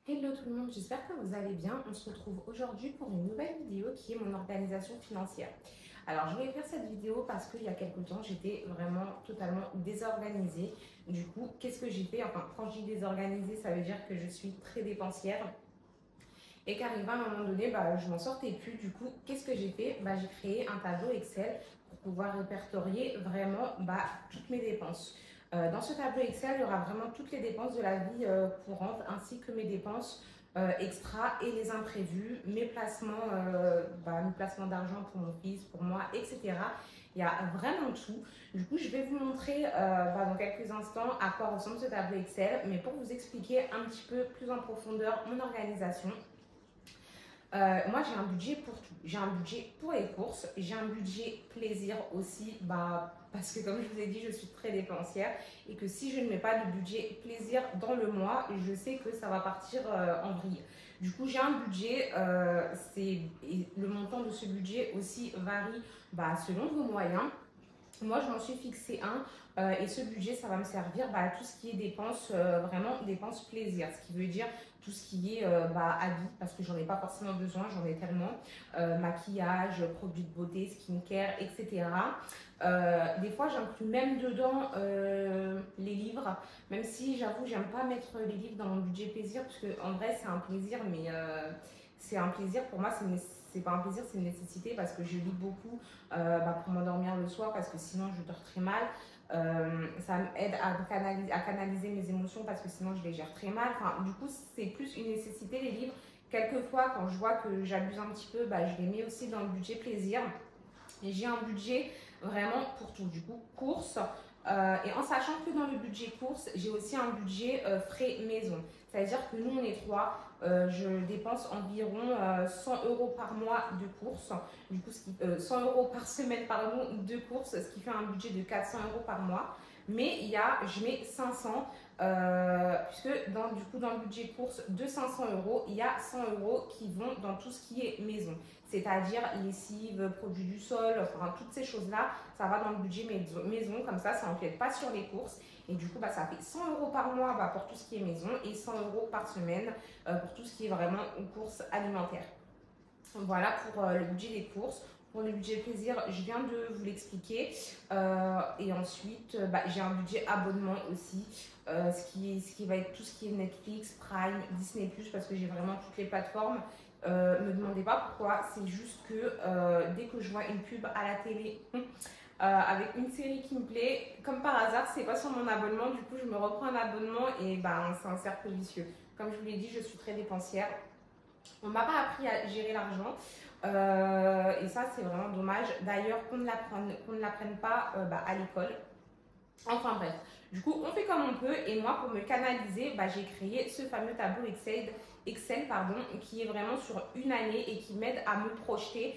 Hello tout le monde, j'espère que vous allez bien. On se retrouve aujourd'hui pour une nouvelle vidéo qui est mon organisation financière. Alors je voulais faire cette vidéo parce qu'il y a quelques temps j'étais vraiment totalement désorganisée. Du coup, qu'est-ce que j'ai fait? Enfin, quand je dis désorganisée, ça veut dire que je suis très dépensière et qu'arrivé à un moment donné, je m'en sortais plus. Du coup, qu'est-ce que j'ai fait? J'ai créé un tableau Excel pour pouvoir répertorier vraiment toutes mes dépenses. Dans ce tableau Excel, il y aura vraiment toutes les dépenses de la vie courante ainsi que mes dépenses extra et les imprévus, mes placements d'argent pour mon fils, pour moi, etc. Il y a vraiment tout. Du coup, je vais vous montrer dans quelques instants à quoi ressemble ce tableau Excel, mais pour vous expliquer un petit peu plus en profondeur mon organisation. Moi, j'ai un budget pour tout. J'ai un budget pour les courses, j'ai un budget plaisir aussi, parce que comme je vous ai dit, je suis très dépensière et que si je ne mets pas de budget plaisir dans le mois, je sais que ça va partir en vrille. Du coup, j'ai un budget, et le montant de ce budget aussi varie selon vos moyens. Moi, je m'en suis fixé un et ce budget, ça va me servir à tout ce qui est dépenses, vraiment dépenses plaisir. Ce qui veut dire tout ce qui est habits, parce que j'en ai pas forcément besoin, j'en ai tellement. Maquillage, produits de beauté, skincare, etc. Des fois, j'inclus même dedans les livres, même si j'avoue, j'aime pas mettre les livres dans mon budget plaisir, parce que en vrai, c'est un plaisir, mais c'est un plaisir pour moi, c'est pas un plaisir, c'est une nécessité parce que je lis beaucoup pour m'endormir le soir parce que sinon je dors très mal. Ça m'aide à canaliser mes émotions parce que sinon je les gère très mal. Enfin, du coup, c'est plus une nécessité les livres. Quelquefois, quand je vois que j'abuse un petit peu, je les mets aussi dans le budget plaisir. Et j'ai un budget vraiment pour tout. Du coup, courses. Et en sachant que dans le budget courses, j'ai aussi un budget frais maison. C'est-à-dire que nous, on est trois. Je dépense environ 100 euros par mois de courses. Du coup, 100 euros par semaine, pardon, de courses, ce qui fait un budget de 400 euros par mois. Mais je mets 500, puisque dans le budget course de 500 euros, il y a 100 euros qui vont dans tout ce qui est maison. C'est-à-dire lessive, produits du sol, enfin toutes ces choses-là, ça va dans le budget maison, comme ça n'empiète pas sur les courses. Et du coup, ça fait 100 euros par mois pour tout ce qui est maison et 100 euros par semaine pour tout ce qui est vraiment courses alimentaires. Voilà pour le budget des courses. Pour le budget plaisir, je viens de vous l'expliquer. Et ensuite, j'ai un budget abonnement aussi, ce qui va être tout ce qui est Netflix, Prime, Disney+, parce que j'ai vraiment toutes les plateformes. Me demandez pas pourquoi, c'est juste que dès que je vois une pub à la télé avec une série qui me plaît, comme par hasard, c'est pas sur mon abonnement, du coup je me reprends un abonnement et c'est un cercle vicieux. Comme je vous l'ai dit, je suis très dépensière. On m'a pas appris à gérer l'argent et ça c'est vraiment dommage. D'ailleurs qu'on ne l'apprenne pas à l'école. Enfin bref, du coup on fait comme on peut et moi pour me canaliser, j'ai créé ce fameux tableau Excel qui est vraiment sur une année et qui m'aide à me projeter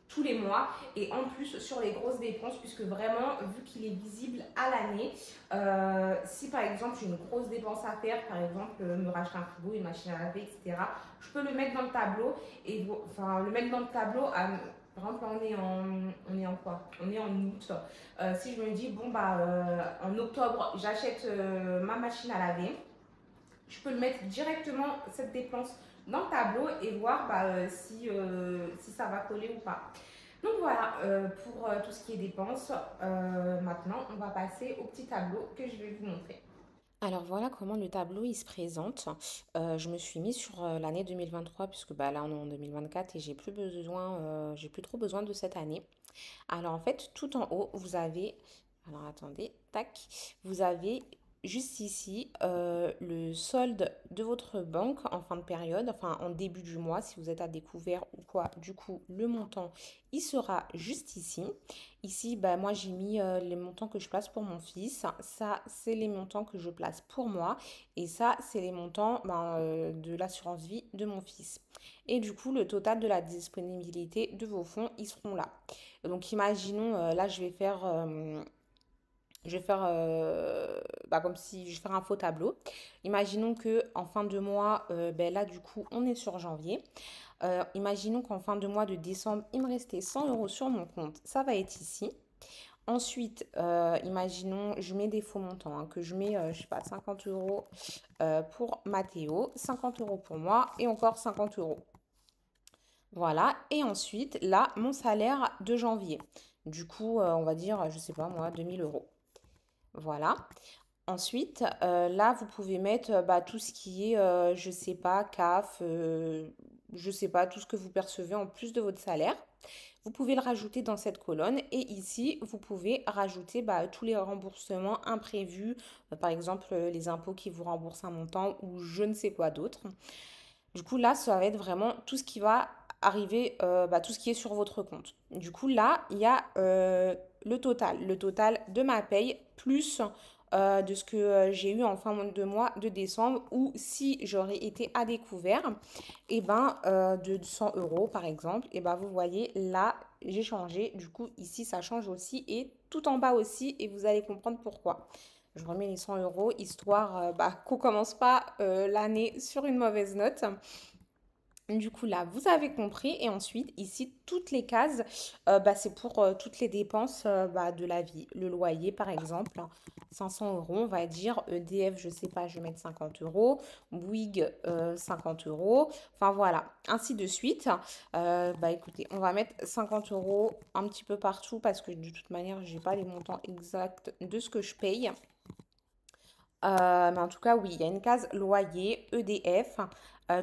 tous les mois et en plus sur les grosses dépenses puisque vraiment vu qu'il est visible à l'année, si par exemple j'ai une grosse dépense à faire, par exemple me racheter un frigo, une machine à laver, etc., je peux le mettre dans le tableau et le mettre dans le tableau à, par exemple, on est en quoi? On est en août. Si je me dis, en octobre, j'achète ma machine à laver, je peux le mettre directement, cette dépense, dans le tableau et voir si ça va coller ou pas. Donc voilà, pour tout ce qui est dépenses, maintenant on va passer au petit tableau que je vais vous montrer. Alors voilà comment le tableau il se présente. Je me suis mis sur l'année 2023 puisque là on est en 2024 et j'ai plus trop besoin de cette année. Alors en fait, tout en haut, vous avez, alors attendez, tac, vous avez juste ici le solde de votre banque en fin de période, enfin en début du mois, si vous êtes à découvert ou quoi. Du coup, le montant, il sera juste ici. Ici, moi j'ai mis les montants que je place pour mon fils. Ça, c'est les montants que je place pour moi. Et ça, c'est les montants de l'assurance vie de mon fils. Et du coup, le total de la disponibilité de vos fonds, ils seront là. Donc imaginons, là je vais faire comme si je vais faire un faux tableau. Imaginons que en fin de mois, là du coup on est sur janvier. Imaginons qu'en fin de mois de décembre, il me restait 100 euros sur mon compte. Ça va être ici. Ensuite, imaginons, je mets des faux montants, hein, que je mets, je sais pas, 50 euros pour Mathéo, 50 euros pour moi et encore 50 euros. Voilà. Et ensuite, là, mon salaire de janvier. Du coup, on va dire, je sais pas moi, 2000 euros. Voilà. Ensuite, là, vous pouvez mettre bah, tout ce qui est, je sais pas, CAF, je sais pas, tout ce que vous percevez en plus de votre salaire. Vous pouvez le rajouter dans cette colonne et ici, vous pouvez rajouter bah, tous les remboursements imprévus, par exemple les impôts qui vous remboursent un montant ou je ne sais quoi d'autre. Du coup, là, ça va être vraiment tout ce qui va arriver, bah, tout ce qui est sur votre compte. Du coup, là, il y a le total de ma paye plus de ce que j'ai eu en fin de mois de décembre ou si j'aurais été à découvert, et ben de 100 euros par exemple, et ben vous voyez là, j'ai changé. Du coup, ici, ça change aussi et tout en bas aussi et vous allez comprendre pourquoi. Je remets les 100 euros histoire bah, qu'on commence pas l'année sur une mauvaise note. Du coup, là, vous avez compris. Et ensuite, ici, toutes les cases, bah, c'est pour toutes les dépenses bah, de la vie. Le loyer, par exemple, 500 euros, on va dire. EDF, je sais pas, je vais mettre 50 euros. Bouygues, 50 euros. Enfin, voilà, ainsi de suite. Bah, écoutez, on va mettre 50 euros un petit peu partout parce que de toute manière, j'ai pas les montants exacts de ce que je paye. Mais en tout cas, oui, il y a une case loyer, EDF,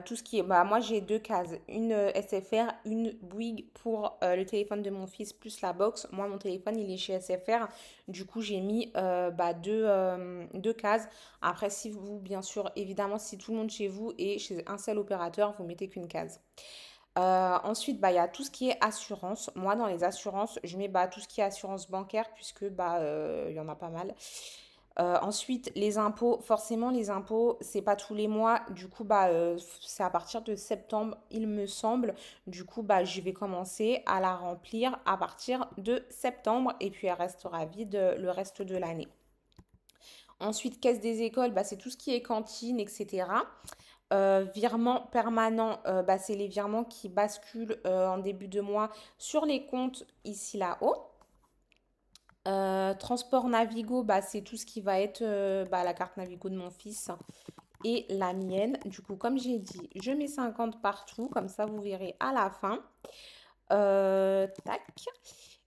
tout ce qui est... Bah, moi, j'ai deux cases, une SFR, une Bouygues pour le téléphone de mon fils plus la box. Moi, mon téléphone, il est chez SFR. Du coup, j'ai mis bah, deux cases. Après, si vous, bien sûr, évidemment, si tout le monde chez vous est chez un seul opérateur, vous mettez qu'une case. Ensuite, bah, il y a tout ce qui est assurance. Moi, dans les assurances, je mets bah, tout ce qui est assurance bancaire puisque bah, il y en a pas mal. Ensuite, les impôts, forcément, les impôts, c'est pas tous les mois. Du coup, bah, c'est à partir de septembre, il me semble. Du coup, bah, je vais commencer à la remplir à partir de septembre et puis elle restera vide le reste de l'année. Ensuite, caisse des écoles, bah, c'est tout ce qui est cantine, etc. Virement permanent, bah, c'est les virements qui basculent en début de mois sur les comptes ici là-haut. Transport Navigo, bah, c'est tout ce qui va être bah, la carte Navigo de mon fils et la mienne. Du coup, comme j'ai dit, je mets 50 partout, comme ça vous verrez à la fin. Tac.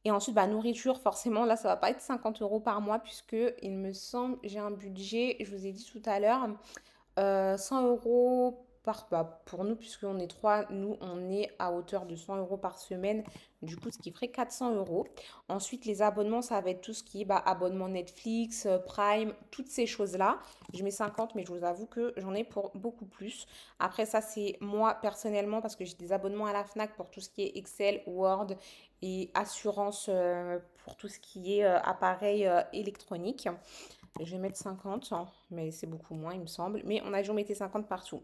Et ensuite, bah, nourriture, forcément, là, ça va pas être 50 euros par mois puisque il me semble, j'ai un budget, je vous ai dit tout à l'heure, 100 euros bah, pour nous, puisqu'on est trois, nous, on est à hauteur de 100 euros par semaine, du coup, ce qui ferait 400 euros. Ensuite, les abonnements, ça va être tout ce qui est bah, abonnement Netflix, Prime, toutes ces choses-là. Je mets 50, mais je vous avoue que j'en ai pour beaucoup plus. Après, ça, c'est moi personnellement, parce que j'ai des abonnements à la Fnac pour tout ce qui est Excel, Word et assurance pour tout ce qui est appareil électronique. Je vais mettre 50, hein, mais c'est beaucoup moins, il me semble. Mais on a dit on mettait 50 partout.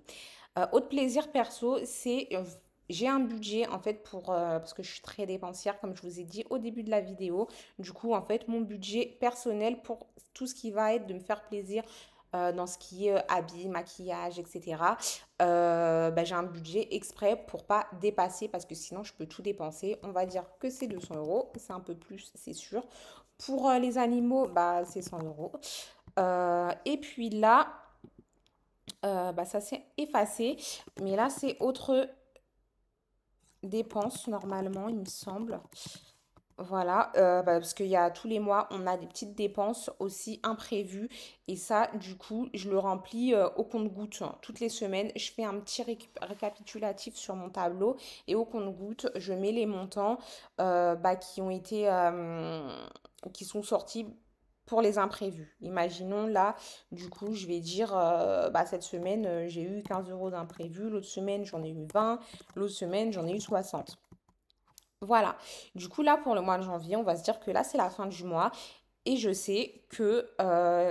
Autre plaisir perso, c'est j'ai un budget en fait pour parce que je suis très dépensière comme je vous ai dit au début de la vidéo. Du coup, en fait, mon budget personnel pour tout ce qui va être de me faire plaisir dans ce qui est habits, maquillage, etc. Bah, j'ai un budget exprès pour pas dépasser parce que sinon je peux tout dépenser. On va dire que c'est 200 euros, c'est un peu plus, c'est sûr. Pour les animaux, bah, c'est 100 euros. Et puis là, bah, ça s'est effacé. Mais là, c'est autre dépense normalement, il me semble. Voilà, bah, parce qu'il y a tous les mois, on a des petites dépenses aussi imprévues. Et ça, du coup, je le remplis au compte-gouttes. Toutes les semaines, je fais un petit récapitulatif sur mon tableau. Et au compte-gouttes, je mets les montants bah, qui ont été, qui sont sortis pour les imprévus. Imaginons là, du coup, je vais dire, bah, cette semaine, j'ai eu 15 euros d'imprévus. L'autre semaine, j'en ai eu 20. L'autre semaine, j'en ai eu 60. Voilà. Du coup, là, pour le mois de janvier, on va se dire que là, c'est la fin du mois et je sais que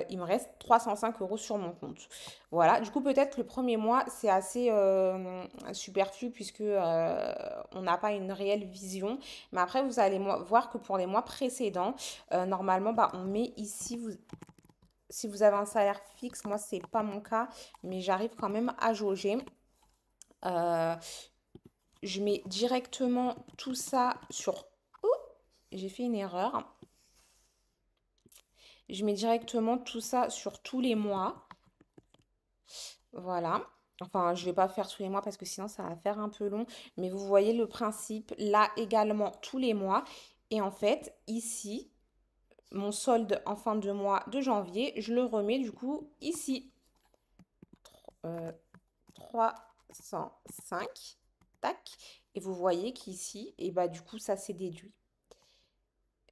il me reste 305 euros sur mon compte. Voilà. Du coup, peut-être que le premier mois, c'est assez superflu puisque on n'a pas une réelle vision. Mais après, vous allez voir que pour les mois précédents, normalement, bah, on met ici, si vous avez un salaire fixe, moi, c'est pas mon cas, mais j'arrive quand même à jauger. Euh, je mets directement tout ça sur... Oh, j'ai fait une erreur. Je mets directement tout ça sur tous les mois. Voilà. Enfin, je vais pas faire tous les mois parce que sinon ça va faire un peu long. Mais vous voyez le principe là également tous les mois. Et en fait, ici, mon solde en fin de mois de janvier, je le remets du coup ici. Euh, 305. Tac. Et vous voyez qu'ici, et bah du coup, ça s'est déduit.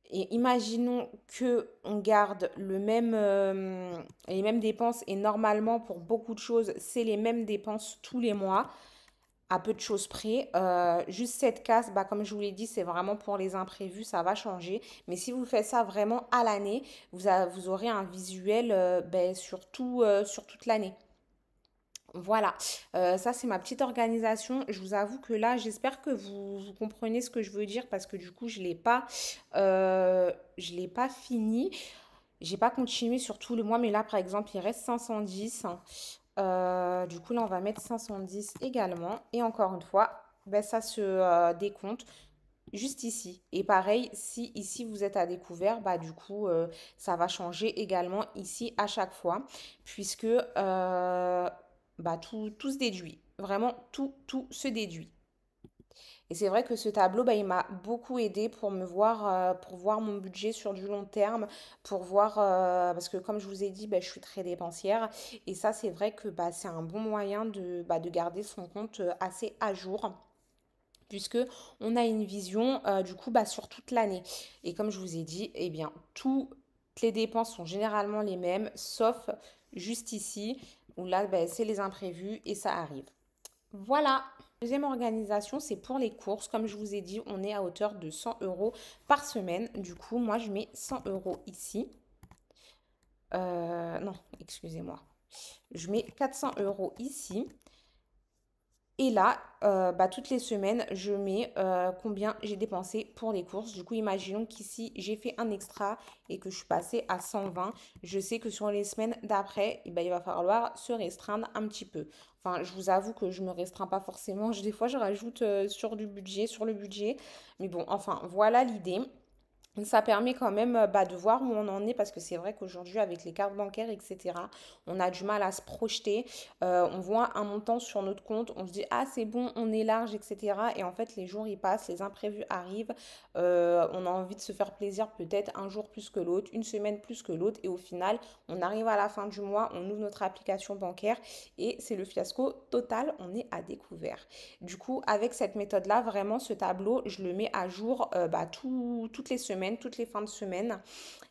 Et imaginons que on garde les mêmes dépenses et normalement pour beaucoup de choses, c'est les mêmes dépenses tous les mois, à peu de choses près. Juste cette case, bah, comme je vous l'ai dit, c'est vraiment pour les imprévus, ça va changer. Mais si vous faites ça vraiment à l'année, vous aurez un visuel ben, sur toute l'année. Voilà, ça c'est ma petite organisation. Je vous avoue que là, j'espère que vous comprenez ce que je veux dire parce que du coup, je l'ai pas fini. J'ai pas continué sur tout le mois, mais là, par exemple, il reste 510. Du coup, là, on va mettre 510 également. Et encore une fois, ben, ça se décompte juste ici. Et pareil, si ici vous êtes à découvert, bah du coup, ça va changer également ici à chaque fois, puisque bah, tout se déduit. Vraiment, tout se déduit. Et c'est vrai que ce tableau, bah, il m'a beaucoup aidé pour voir mon budget sur du long terme, pour voir, parce que comme je vous ai dit, bah, je suis très dépensière. Et ça, c'est vrai que bah, c'est un bon moyen de garder son compte assez à jour puisque on a une vision du coup bah, sur toute l'année. Et comme je vous ai dit, eh bien, toutes les dépenses sont généralement les mêmes, sauf juste ici, où là, bah, c'est les imprévus et ça arrive. Voilà. Deuxième organisation, c'est pour les courses. Comme je vous ai dit, on est à hauteur de 100 euros par semaine. Du coup, moi, je mets 100 euros ici. Non, excusez-moi. Je mets 400 euros ici. Et là, bah, toutes les semaines, je mets combien j'ai dépensé pour les courses. Du coup, imaginons qu'ici, j'ai fait un extra et que je suis passée à 120. Je sais que sur les semaines d'après, eh ben, il va falloir se restreindre un petit peu. Enfin, je vous avoue que je me restreins pas forcément. Des fois, je rajoute sur le budget. Mais bon, enfin, voilà l'idée. Ça permet quand même bah, de voir où on en est parce que c'est vrai qu'aujourd'hui avec les cartes bancaires, etc., on a du mal à se projeter. On voit un montant sur notre compte, on se dit ah c'est bon, on est large, etc. Et en fait les jours ils passent, les imprévus arrivent, on a envie de se faire plaisir peut-être un jour plus que l'autre, une semaine plus que l'autre et au final on arrive à la fin du mois, on ouvre notre application bancaire et c'est le fiasco total, on est à découvert. Du coup, avec cette méthode-là, vraiment, ce tableau, je le mets à jour bah, toutes les semaines, toutes les fins de semaine.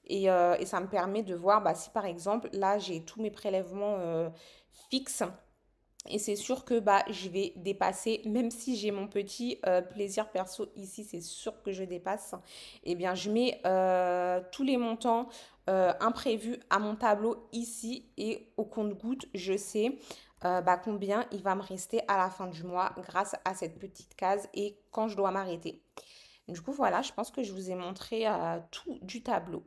Et ça me permet de voir bah, si, par exemple, là, j'ai tous mes prélèvements fixes. Et c'est sûr que bah, je vais dépasser, même si j'ai mon petit plaisir perso ici, c'est sûr que je dépasse. Eh bien, je mets tous les montants imprévus à mon tableau ici et au compte-gouttes, je sais bah, combien il va me rester à la fin du mois grâce à cette petite case et quand je dois m'arrêter. Du coup, voilà, je pense que je vous ai montré tout du tableau.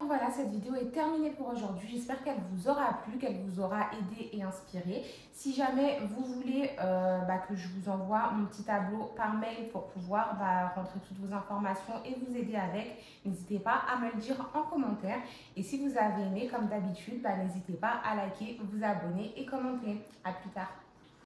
Voilà, cette vidéo est terminée pour aujourd'hui. J'espère qu'elle vous aura plu, qu'elle vous aura aidé et inspiré. Si jamais vous voulez bah, que je vous envoie mon petit tableau par mail pour pouvoir bah, rentrer toutes vos informations et vous aider avec, n'hésitez pas à me le dire en commentaire. Et si vous avez aimé, comme d'habitude, bah, n'hésitez pas à liker, vous abonner et commenter. À plus tard.